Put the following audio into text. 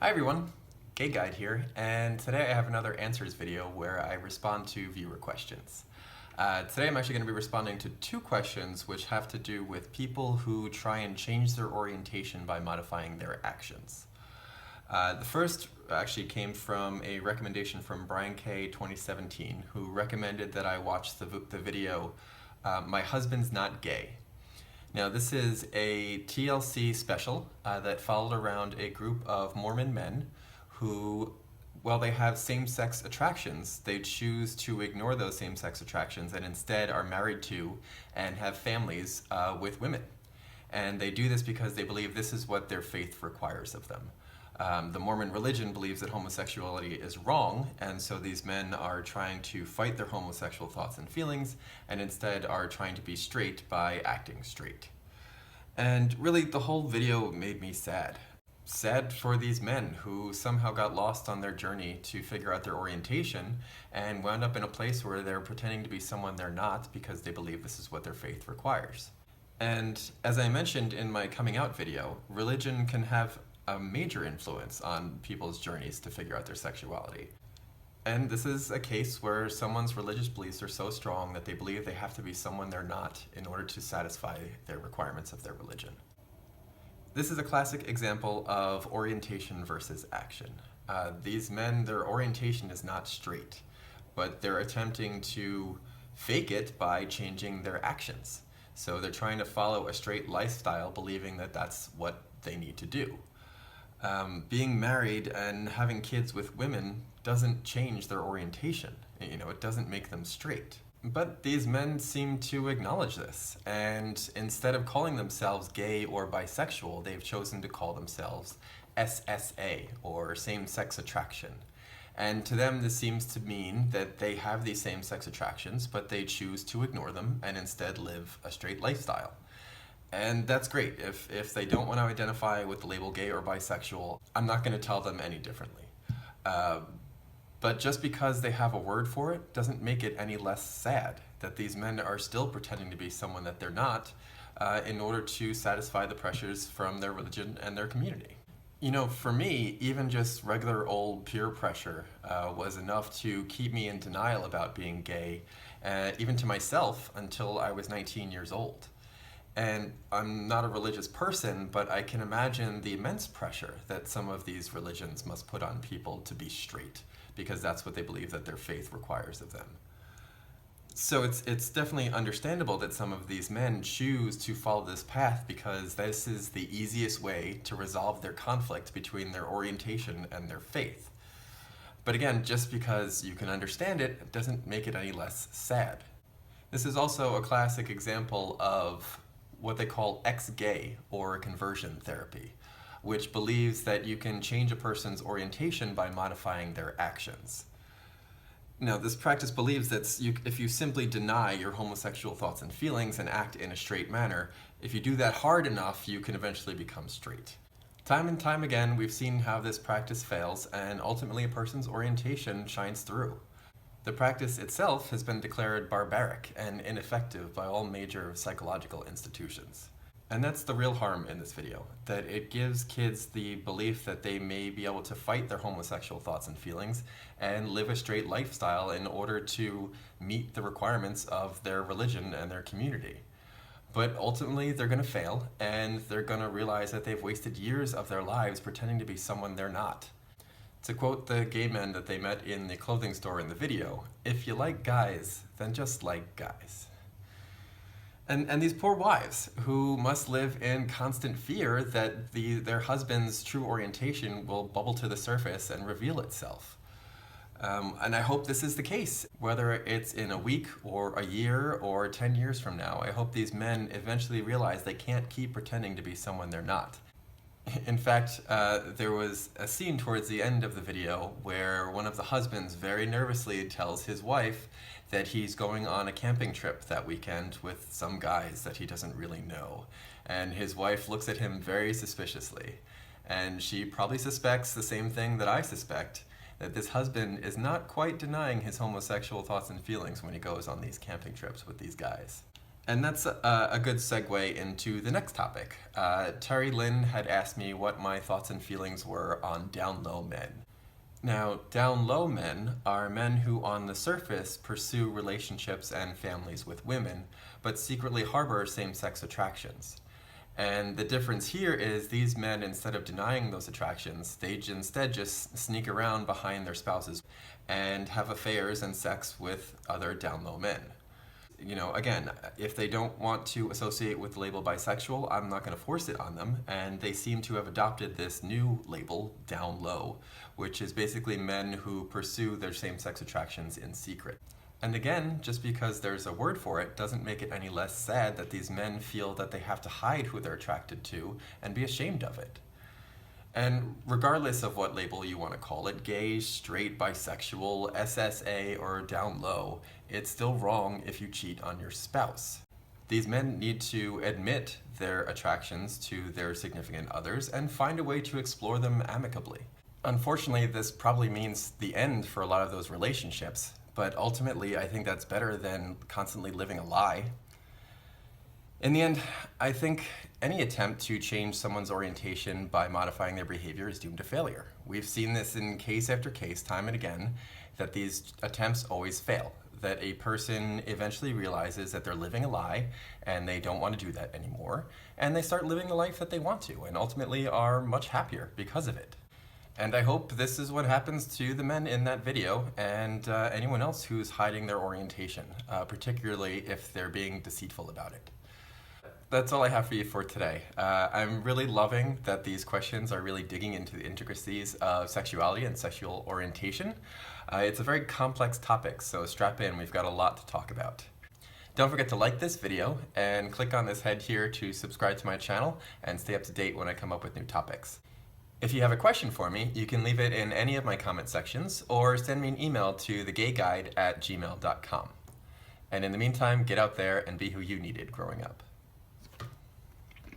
Hi everyone, Guyde here, and today I have another answers video where I respond to viewer questions. Today I'm actually going to be responding to two questions which have to do with people who try and change their orientation by modifying their actions. The first actually came from a recommendation from Brian K. 2017, who recommended that I watch the video My Husband's Not Gay. Now, this is a TLC special that followed around a group of Mormon men who, while they have same-sex attractions, they choose to ignore those same-sex attractions and instead are married to and have families with women. And they do this because they believe this is what their faith requires of them. The Mormon religion believes that homosexuality is wrong, and so these men are trying to fight their homosexual thoughts and feelings, and instead are trying to be straight by acting straight. And really, the whole video made me sad. Sad for these men who somehow got lost on their journey to figure out their orientation and wound up in a place where they're pretending to be someone they're not because they believe this is what their faith requires. And as I mentioned in my coming out video, religion can have a major influence on people's journeys to figure out their sexuality. And this is a case where someone's religious beliefs are so strong that they believe they have to be someone they're not in order to satisfy their requirements of their religion. This is a classic example of orientation versus action. These men, their orientation is not straight, but they're attempting to fake it by changing their actions. So they're trying to follow a straight lifestyle, believing that that's what they need to do. Being married and having kids with women doesn't change their orientation. It doesn't make them straight. But these men seem to acknowledge this, and instead of calling themselves gay or bisexual, they've chosen to call themselves SSA, or same-sex attraction. And to them, this seems to mean that they have these same-sex attractions, but they choose to ignore them and instead live a straight lifestyle. And that's great. If they don't want to identify with the label gay or bisexual, I'm not going to tell them any differently. But just because they have a word for it doesn't make it any less sad that these men are still pretending to be someone that they're not in order to satisfy the pressures from their religion and their community. For me, even just regular old peer pressure was enough to keep me in denial about being gay, even to myself, until I was 19 years old. And I'm not a religious person, but I can imagine the immense pressure that some of these religions must put on people to be straight, because that's what they believe that their faith requires of them. So it's definitely understandable that some of these men choose to follow this path because this is the easiest way to resolve their conflict between their orientation and their faith. But again, just because you can understand it doesn't make it any less sad. This is also a classic example of what they call ex-gay, or conversion therapy, which believes that you can change a person's orientation by modifying their actions. Now, this practice believes that if you simply deny your homosexual thoughts and feelings and act in a straight manner, if you do that hard enough, you can eventually become straight. Time and time again, we've seen how this practice fails, and ultimately a person's orientation shines through. The practice itself has been declared barbaric and ineffective by all major psychological institutions. And that's the real harm in this video, that it gives kids the belief that they may be able to fight their homosexual thoughts and feelings and live a straight lifestyle in order to meet the requirements of their religion and their community. But ultimately, they're going to fail, and they're going to realize that they've wasted years of their lives pretending to be someone they're not. To quote the gay men that they met in the clothing store in the video, "If you like guys, then just like guys." And these poor wives who must live in constant fear that their husband's true orientation will bubble to the surface and reveal itself. And I hope this is the case, whether it's in a week or a year or 10 years from now. I hope these men eventually realize they can't keep pretending to be someone they're not. In fact, there was a scene towards the end of the video where one of the husbands very nervously tells his wife that he's going on a camping trip that weekend with some guys that he doesn't really know. And his wife looks at him very suspiciously. And she probably suspects the same thing that I suspect, that this husband is not quite denying his homosexual thoughts and feelings when he goes on these camping trips with these guys. And that's a good segue into the next topic. Terry Lynn had asked me what my thoughts and feelings were on down low men. Now, down low men are men who on the surface pursue relationships and families with women, but secretly harbor same-sex attractions. And the difference here is these men, instead of denying those attractions, they instead just sneak around behind their spouses and have affairs and sex with other down low men. Again, if they don't want to associate with the label bisexual, I'm not going to force it on them, and they seem to have adopted this new label, down low, which is basically men who pursue their same-sex attractions in secret. And again, just because there's a word for it doesn't make it any less sad that these men feel that they have to hide who they're attracted to and be ashamed of it. And regardless of what label you want to call it, gay, straight, bisexual, SSA, or down low, it's still wrong if you cheat on your spouse. These men need to admit their attractions to their significant others and find a way to explore them amicably. Unfortunately, this probably means the end for a lot of those relationships, but ultimately I think that's better than constantly living a lie. In the end, I think any attempt to change someone's orientation by modifying their behavior is doomed to failure. We've seen this in case after case, time and again, that these attempts always fail. That a person eventually realizes that they're living a lie and they don't want to do that anymore, and they start living the life that they want to, and ultimately are much happier because of it. And I hope this is what happens to the men in that video and anyone else who's hiding their orientation, particularly if they're being deceitful about it. That's all I have for you for today. I'm really loving that these questions are really digging into the intricacies of sexuality and sexual orientation. It's a very complex topic, so strap in, we've got a lot to talk about. Don't forget to like this video and click on this head here to subscribe to my channel and stay up to date when I come up with new topics. If you have a question for me, you can leave it in any of my comment sections or send me an email to thegayguide@gmail.com. And in the meantime, get out there and be who you needed growing up.